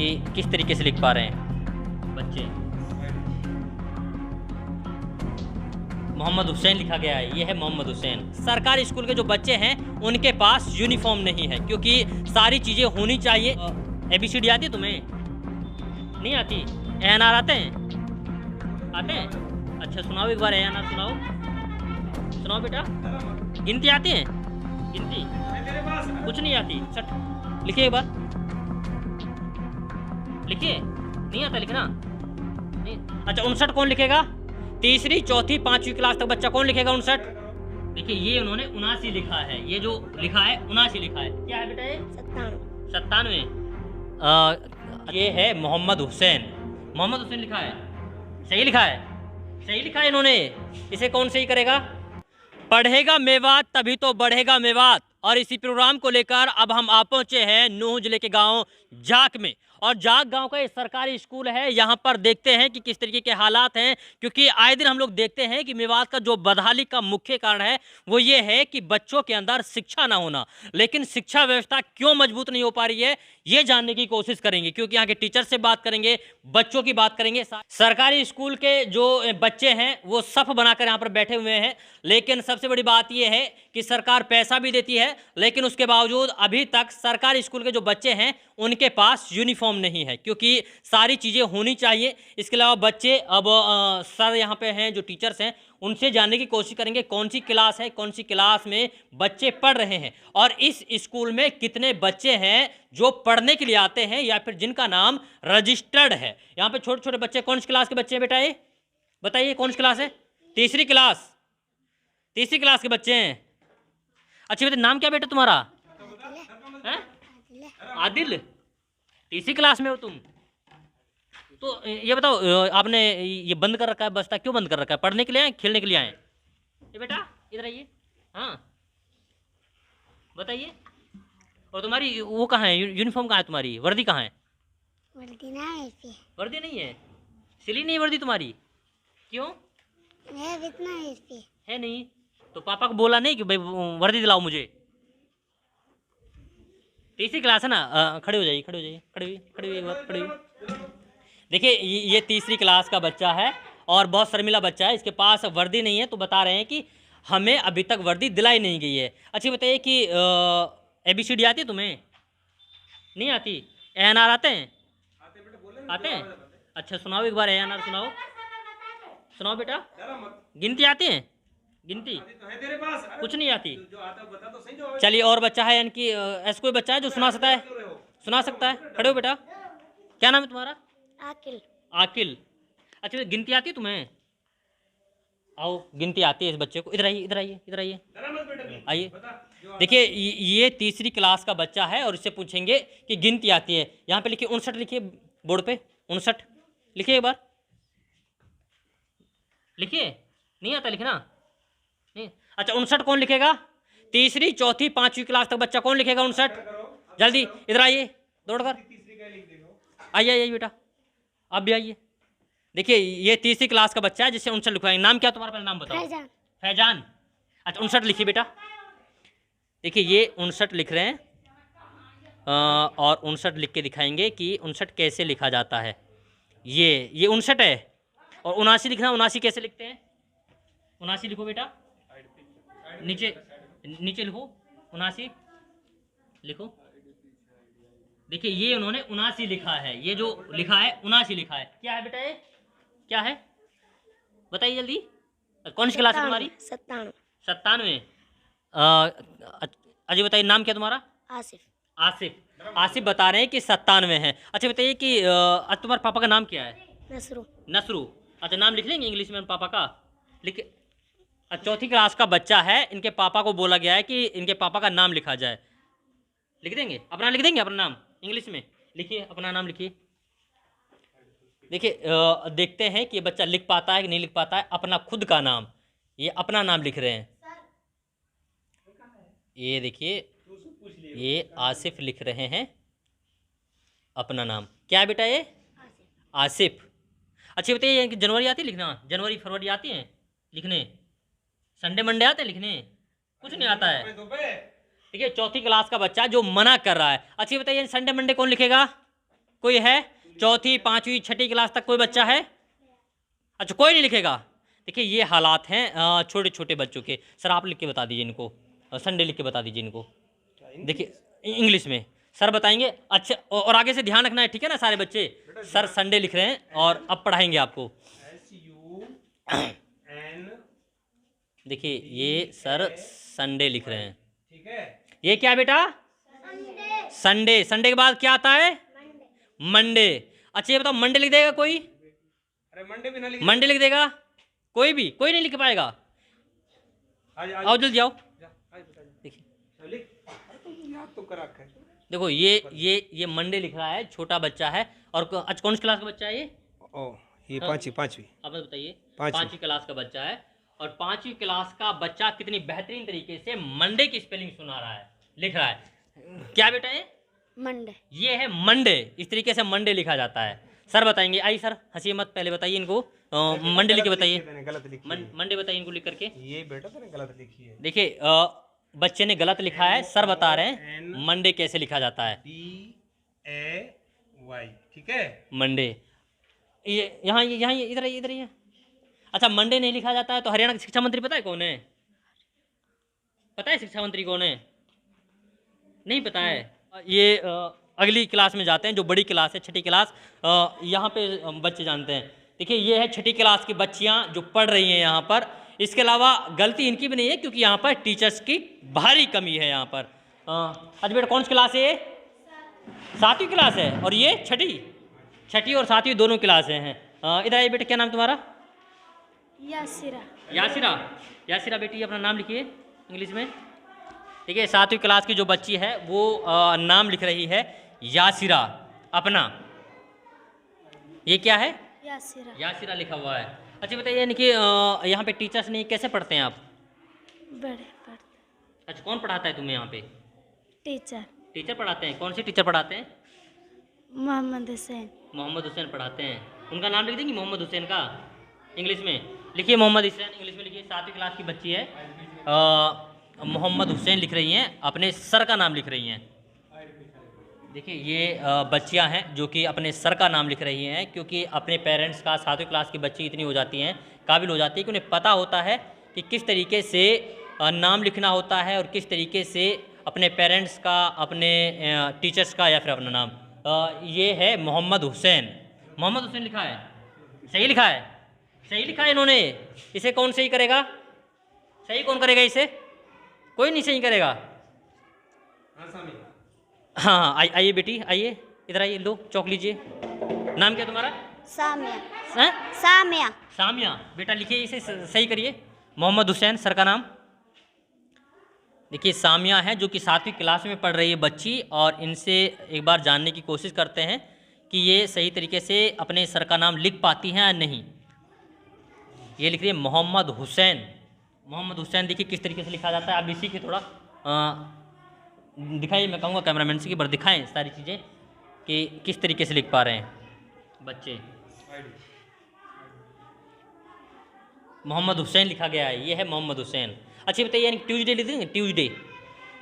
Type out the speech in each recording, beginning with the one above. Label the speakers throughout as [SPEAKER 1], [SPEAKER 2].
[SPEAKER 1] कि किस तरीके से लिख पा रहे हैं बच्चे। मोहम्मद हुसैन लिखा गया है, ये है मोहम्मद हुसैन। सरकारी स्कूल के जो बच्चे हैं उनके पास यूनिफॉर्म नहीं है, क्योंकि सारी चीज़ें होनी चाहिए। ABCD आती है तुम्हें? नहीं आती? ANR आते हैं? आते हैं? अच्छा सुनाओ एक बार ANR सुनाओ, सुनाओ बेटा। गिनती आती है? गिनती कुछ नहीं आती। सट लिखिए एक बार, लिखिए। नहीं आता लिखना? नहीं। अच्छा 59 कौन लिखेगा? तीसरी चौथी पांचवी क्लास तक बच्चा कौन लिखेगा 59? देखिए ये उन्होंने 79 लिखा है, ये जो लिखा है 79 लिखा है। क्या है बेटा ये? 97। ये है मोहम्मद हुसैन। मोहम्मद हुसैन लिखा है, सही लिखा है, सही लिखा है इन्होंने। इसे कौन सही करेगा? पढ़ेगा मेवात तभी तो बढ़ेगा मेवात। और इसी प्रोग्राम को लेकर अब हम आ पहुंचे हैं नूह जिले के गांव जाक में। और जाक गांव का एक सरकारी स्कूल है। यहां पर देखते हैं कि किस तरीके के हालात हैं, क्योंकि आए दिन हम लोग देखते हैं कि मेवात का जो बदहाली का मुख्य कारण है वो ये है कि बच्चों के अंदर शिक्षा ना होना। लेकिन शिक्षा व्यवस्था क्यों मजबूत नहीं हो पा रही है ये जानने की कोशिश करेंगे, क्योंकि यहाँ के टीचर से बात करेंगे, बच्चों की बात करेंगे। सरकारी स्कूल के जो बच्चे हैं वो सफ बनाकर यहाँ पर बैठे हुए हैं। लेकिन सबसे बड़ी बात यह है कि सरकार पैसा भी देती है, लेकिन उसके बावजूद अभी तक सरकारी स्कूल के जो बच्चे हैं उनके पास यूनिफॉर्म नहीं है, क्योंकि सारी चीज़ें होनी चाहिए। इसके अलावा बच्चे अब सर यहाँ पे हैं जो टीचर्स हैं उनसे जानने की कोशिश करेंगे कौन सी क्लास है, कौन सी क्लास में बच्चे पढ़ रहे हैं, और इस स्कूल में कितने बच्चे हैं जो पढ़ने के लिए आते हैं या फिर जिनका नाम रजिस्टर्ड है। यहाँ पे छोटे छोटे बच्चे, कौन सी क्लास के बच्चे हैं बेटा ये बताइए? कौन सी क्लास है? तीसरी क्लास, तीसरी क्लास के बच्चे हैं। अच्छा बेटा नाम क्या बेटा तुम्हारा? है? आदिल। तीसरी क्लास में हो तुम? तो ये बताओ आपने ये बंद कर रखा है बस्ता, क्यों बंद कर रखा है? पढ़ने के लिए आए, खेलने के लिए आए? ये बेटा इधर आइए। हाँ बताइए। और तुम्हारी वो कहाँ है, यूनिफॉर्म कहाँ है तुम्हारी? वर्दी कहाँ है?
[SPEAKER 2] वर्दी ना है इसकी।
[SPEAKER 1] वर्दी नहीं है? सिली नहीं वर्दी तुम्हारी? क्यों
[SPEAKER 2] है इतना है इसकी।
[SPEAKER 1] है नहीं? तो पापा को बोला नहीं कि भाई वर्दी दिलाओ मुझे? तीसरी क्लास है ना? खड़े हो जाइए, खड़े हो जाइए, खड़े हुई एक बार, खड़े हुई। देखिए ये तीसरी क्लास का बच्चा है और बहुत शर्मिला बच्चा है, इसके पास वर्दी नहीं है। तो बता रहे हैं कि हमें अभी तक वर्दी दिलाई नहीं गई है। अच्छा बताइए कि ABCD आती है तुम्हें? नहीं आती? ANR आते हैं? आते हैं? अच्छा सुनाओ एक बार ANR सुनाओ, सुनाओ बेटा। गिनती आती है? गिनती कुछ नहीं आती? चलिए और बच्चा है, यानी कि ऐसा कोई बच्चा है जो सुना सकता है? सुना सकता है? खड़े हो बेटा। क्या नाम है तुम्हारा?
[SPEAKER 2] आकिल।
[SPEAKER 1] आकिल। अच्छा गिनती आती है तुम्हें? आओ गिनती आती है इस बच्चे को। इधर आइए, इधर आइए, इधर आइए, आइए। देखिए ये तीसरी क्लास का बच्चा है और इससे पूछेंगे कि गिनती आती है? यहाँ पे लिखिए 59 लिखिए, बोर्ड पे 59 लिखिए एक बार, लिखिए। नहीं आता लिखना? नहीं। अच्छा 59 कौन लिखेगा? तीसरी चौथी पांचवी क्लास तक बच्चा कौन लिखेगा 59? जल्दी इधर आइए, दौड़ कर आइए, आइए बेटा, आप भी आइए। देखिए ये तीसरी क्लास का बच्चा है जिससे 59 लिखवाएंगे। नाम क्या तुम्हारा? पहले नाम बताओ।
[SPEAKER 2] फैजान।
[SPEAKER 1] फैजान। अच्छा 59 लिखिए बेटा। देखिए ये 59 लिख रहे हैं और 59 लिख के दिखाएंगे कि 59 कैसे लिखा जाता है। ये 59 है। और 79 लिखना, 79 कैसे लिखते हैं? 79 लिखो बेटा, नीचे नीचे लिखो, 79 लिखो। देखिए ये उन्होंने 79 लिखा है, ये जो लिखा है 79 लिखा है। क्या है बेटा ये? क्या है बताइए जल्दी। कौन सी क्लास है तुम्हारी?
[SPEAKER 2] 97।
[SPEAKER 1] 97। अजय बताइए नाम क्या तुम्हारा?
[SPEAKER 2] आसिफ।
[SPEAKER 1] आसिफ। आसिफ बता रहे हैं कि 97 है। अच्छा बताइए कि तुम्हारे पापा का नाम क्या है?
[SPEAKER 2] नसरू।
[SPEAKER 1] नसरू। अच्छा नाम लिख लेंगे इंग्लिश में पापा का? लिख। चौथी क्लास का बच्चा है, इनके पापा को बोला गया है कि इनके पापा का नाम लिखा जाए। लिख देंगे अपना? लिख देंगे अपना नाम इंग्लिश में? लिखिए अपना नाम लिखिए। देखिए देखते हैं कि ये बच्चा लिख पाता है कि नहीं लिख पाता है अपना खुद का नाम। ये अपना नाम लिख रहे हैं। ये देखिए ये आसिफ लिख रहे हैं अपना नाम। क्या है बेटा ये? आसिफ। अच्छा बताइए कि जनवरी आती है लिखना? जनवरी फरवरी आती है लिखने? संडे मंडे आते हैं लिखने? कुछ नहीं आता है। देखिए चौथी क्लास का बच्चा जो मना कर रहा है। अच्छा बताइए संडे मंडे कौन लिखेगा? कोई है? चौथी, पांचवी, छठी क्लास तक कोई बच्चा है? अच्छा, कोई नहीं लिखेगा। देखिए ये हालात हैं छोटे छोटे बच्चों के। सर आप लिख के बता दीजिए इनको, संडे लिख के बता दीजिए इनको। देखिए इंग्लिश में सर बताएंगे। अच्छा और आगे से ध्यान रखना है, ठीक है ना सारे बच्चे? सर संडे लिख रहे हैं और अब पढ़ाएंगे आपको। देखिए ये सर संडे लिख रहे हैं,
[SPEAKER 3] ठीक है।
[SPEAKER 1] ये क्या बेटा? संडे। संडे के बाद क्या आता है? मंडे। अच्छा ये बताओ मंडे लिख देगा कोई?
[SPEAKER 3] अरे मंडे भी ना लिख।
[SPEAKER 1] मंडे लिख देगा कोई भी? कोई नहीं लिख पाएगा। आओ जल्दी आओ। देखिए
[SPEAKER 3] लिख, याद तो करा कर।
[SPEAKER 1] देखो ये मंडे लिख रहा है, छोटा बच्चा है। और अच्छा कौन सी क्लास का बच्चा है ये?
[SPEAKER 3] ओ ये पांचवी।
[SPEAKER 1] आप बताइए।
[SPEAKER 3] पांचवी।
[SPEAKER 1] पांचवी क्लास का बच्चा है और पांचवी क्लास का बच्चा कितनी बेहतरीन तरीके से मंडे की स्पेलिंग सुना रहा है, लिख रहा है। क्या बेटा है?
[SPEAKER 2] मंडे।
[SPEAKER 1] ये है मंडे। इस तरीके से मंडे लिखा जाता है। सर बताएंगे। आइए सर, हंसी मत, पहले बताइए इनको मंडे लिख के बताइए।
[SPEAKER 3] गलत लिखी है।
[SPEAKER 1] मंडे बताइए इनको लिख करके।
[SPEAKER 3] ये बेटा तूने गलत लिखी है।
[SPEAKER 1] देखिए बच्चे ने गलत लिखा है, सर बता रहे हैं मंडे कैसे लिखा जाता है।
[SPEAKER 3] DAY, ठीक है।
[SPEAKER 1] मंडे ये यहाँ इधर ही है। अच्छा मंडे नहीं लिखा जाता है तो हरियाणा के शिक्षा मंत्री पता है कौन है? पता है शिक्षा मंत्री कौन है? नहीं पता है। ये अगली क्लास में जाते हैं, जो बड़ी क्लास है छठी क्लास। यहाँ पे बच्चे जानते हैं। देखिए ये है छठी क्लास की बच्चियाँ जो पढ़ रही हैं यहाँ पर। इसके अलावा गलती इनकी भी नहीं है क्योंकि यहाँ पर टीचर्स की भारी कमी है यहाँ पर। अच्छा बेटा कौन सी क्लास है ये? 7वीं क्लास है। और ये छठी और 7वीं दोनों क्लासें हैं। इधर आइए बेटा, क्या नाम तुम्हारा? यासिरा बेटी अपना नाम लिखिए इंग्लिश में। ठीक है 7वीं क्लास की जो बच्ची है वो नाम लिख रही है यासिरा अपना। ये क्या है? यासिरा लिखा हुआ है। अच्छा बताइए यानी कि यहाँ पे टीचर्स नहीं, कैसे पढ़ते हैं आप?
[SPEAKER 2] बड़े पढ़ते।
[SPEAKER 1] अच्छा कौन पढ़ाता है तुम्हें यहाँ पे?
[SPEAKER 2] टीचर
[SPEAKER 1] पढ़ाते हैं। कौन से टीचर पढ़ाते हैं?
[SPEAKER 2] मोहम्मद हुसैन
[SPEAKER 1] पढ़ाते हैं। उनका नाम लिख देंगे मोहम्मद हुसैन का इंग्लिश में। लिखिए मोहम्मद हुसैन इंग्लिश में लिखिए। 7वीं क्लास की बच्ची है, मोहम्मद हुसैन लिख रही हैं, अपने सर का नाम लिख रही हैं। देखिए ये बच्चियां हैं जो कि अपने सर का नाम लिख रही हैं क्योंकि अपने पेरेंट्स का 7वीं क्लास की बच्ची इतनी हो जाती हैं, काबिल हो जाती है कि उन्हें पता होता है कि किस तरीके से नाम लिखना होता है और किस तरीके से अपने पेरेंट्स का, अपने टीचर्स का या फिर अपना नाम। ये है मोहम्मद हुसैन लिखा है। सही लिखा है इन्होंने। इसे कौन सही करेगा? सही कौन करेगा इसे? कोई नहीं सही करेगा। हाँ आइए बेटी, आइए इधर आइए, लो चौक लीजिए। नाम क्या तुम्हारा? सामिया। बेटा लिखिए, इसे सही करिए। मोहम्मद हुसैन सर का नाम। देखिए सामिया है जो कि 7वीं क्लास में पढ़ रही है बच्ची, और इनसे एक बार जानने की कोशिश करते हैं कि ये सही तरीके से अपने सर का नाम लिख पाती हैं या नहीं। ये लिख रही है मोहम्मद हुसैन। देखिए किस तरीके से लिखा जाता है। आप भी सीखिए थोड़ा, दिखाइए। मैं कहूँगा कैमरामैन से कि बार दिखाएं सारी चीज़ें कि किस तरीके से लिख पा रहे हैं बच्चे। मोहम्मद हुसैन लिखा गया है, ये है मोहम्मद हुसैन। अच्छा बताइए यानी ट्यूसडे लिख देंगे? ट्यूसडे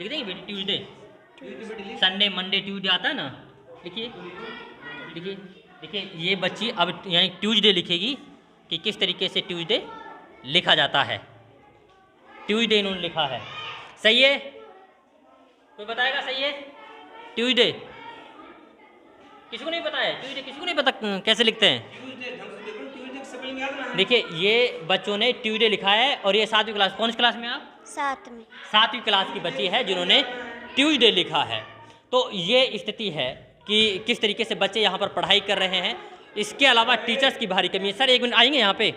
[SPEAKER 1] लिख देंगे बेटी। ट्यूसडे, संडे, मंडे, ट्यूसडे आता है ना। देखिए ये बच्ची अब यानी ट्यूसडे लिखेगी कि किस तरीके से ट्यूसडे लिखा जाता है। ट्यूसडे इन्होंने लिखा है। सही है? कोई बताएगा सही है? ट्यूसडे किसी को नहीं पता है? ट्यूसडे किसी को नहीं पता कैसे लिखते हैं? देखिए ये बच्चों ने ट्यूसडे लिखा है और ये 7वीं क्लास। कौन सी क्लास में आप? 7वीं क्लास की बच्ची है जिन्होंने ट्यूसडे लिखा है। तो ये स्थिति है कि किस तरीके से बच्चे यहाँ पर पढ़ाई कर रहे हैं। इसके अलावा टीचर्स की भारी कमी है। सर एक मिनट आएंगे यहाँ पे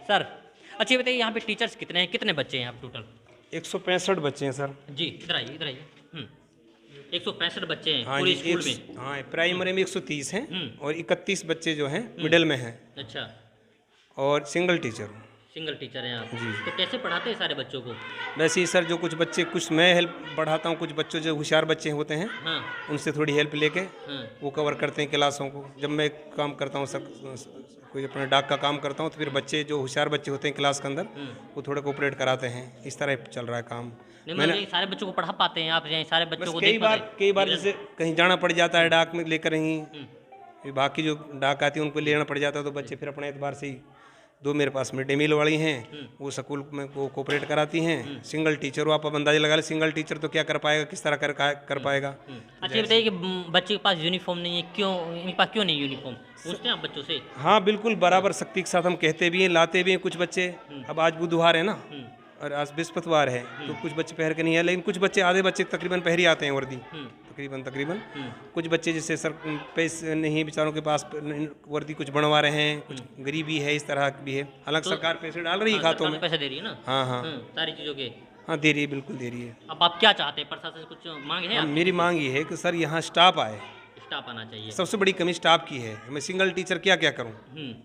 [SPEAKER 1] सर। अच्छा बताइए यहाँ पे टीचर्स कितने हैं, कितने बच्चे हैं आप टोटल?
[SPEAKER 3] 165 बच्चे हैं सर
[SPEAKER 1] जी। इधर आइए 165 बच्चे हैं
[SPEAKER 3] हाँ
[SPEAKER 1] पूरे
[SPEAKER 3] जी।
[SPEAKER 1] स्कूल में।
[SPEAKER 3] हाँ प्राइमरी में 130 हैं और 31 बच्चे जो हैं मिडिल में हैं।
[SPEAKER 1] अच्छा
[SPEAKER 3] और सिंगल टीचर
[SPEAKER 1] हैं आप
[SPEAKER 3] जी।
[SPEAKER 1] तो कैसे पढ़ाते हैं सारे बच्चों को?
[SPEAKER 3] वैसे ही सर, जो कुछ बच्चे, कुछ मैं हेल्प पढ़ाता हूँ, कुछ बच्चों जो होशियार बच्चे होते हैं
[SPEAKER 1] हाँ
[SPEAKER 3] उनसे थोड़ी हेल्प लेके
[SPEAKER 1] हाँ।
[SPEAKER 3] वो कवर करते हैं क्लासों को। जब मैं काम करता हूँ सर, कोई अपने डाक का काम करता हूँ, तो फिर बच्चे जो होशियार बच्चे होते हैं क्लास के अंदर वो थोड़ा कोऑपरेट कराते हैं। इस तरह चल रहा है काम।
[SPEAKER 1] मैंने सारे बच्चों को पढ़ा पाते हैं आप? सारे बच्चों को
[SPEAKER 3] कई बार जैसे कहीं जाना पड़ जाता है डाक में लेकर ही, विभाग की जो डाक आती है उनको लेना पड़ जाता है, तो बच्चे फिर अपने एतबार से ही, दो मेरे पास मिड डे मील वाली हैं, वो स्कूल में को कोऑपरेट कराती हैं। सिंगल टीचर हो, आप अब अंदाजा लगा ले, सिंगल टीचर तो क्या कर पाएगा, किस तरह कर पाएगा।
[SPEAKER 1] अच्छा ये बताइए कि बच्चे के पास यूनिफॉर्म नहीं है, क्यों इनके पास क्यों नहीं यूनिफॉर्म, पूछते हैं आप बच्चों से?
[SPEAKER 3] हाँ बिल्कुल, बराबर सख्ती के साथ हम कहते भी हैं, लाते भी हैं। कुछ बच्चे, अब आज बुधवार है ना और आज बृहस्पतिवार है, तो कुछ बच्चे पहन के नहीं है, लेकिन कुछ बच्चे, आधे बच्चे तकरीबन पहन ही आते हैं वर्दी, तकरीबन। कुछ बच्चे जैसे सर पैसे नहीं बेचारों के पास वर्दी, कुछ बनवा रहे हैं, कुछ गरीबी है, इस तरह भी है। हालांकि सरकार पैसे डाल रही है खातों में,
[SPEAKER 1] पैसे दे रही है ना।
[SPEAKER 3] हाँ
[SPEAKER 1] सारी चीज़ों के
[SPEAKER 3] हाँ दे रही है, बिल्कुल दे रही है।
[SPEAKER 1] अब आप क्या चाहते हैं, प्रशासन से कुछ मांग है?
[SPEAKER 3] मेरी मांग ये है कि सर यहाँ स्टाफ आए,
[SPEAKER 1] स्टाफ आना चाहिए।
[SPEAKER 3] सबसे बड़ी कमी स्टाफ की है। मैं सिंगल टीचर क्या करूँ,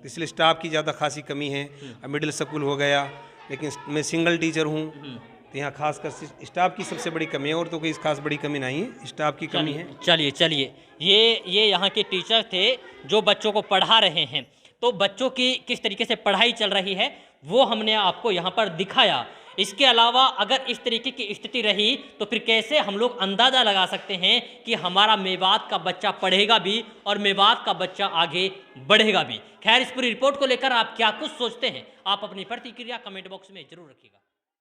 [SPEAKER 3] इसलिए स्टाफ की ज़्यादा खासी कमी है। अब मिडिल स्कूल हो गया, लेकिन मैं सिंगल टीचर हूँ, तो यहाँ खासकर स्टाफ की सबसे बड़ी कमी है, और तो कोई खास बड़ी कमी नहीं है, स्टाफ की कमी है।
[SPEAKER 1] चलिए ये यहाँ के टीचर थे जो बच्चों को पढ़ा रहे हैं। तो बच्चों की किस तरीके से पढ़ाई चल रही है वो हमने आपको यहाँ पर दिखाया। इसके अलावा अगर इस तरीके की स्थिति रही तो फिर कैसे हम लोग अंदाज़ा लगा सकते हैं कि हमारा मेवात का बच्चा पढ़ेगा भी और मेवात का बच्चा आगे बढ़ेगा भी। खैर, इस पूरी रिपोर्ट को लेकर आप क्या कुछ सोचते हैं, आप अपनी प्रतिक्रिया कमेंट बॉक्स में जरूर रखिएगा।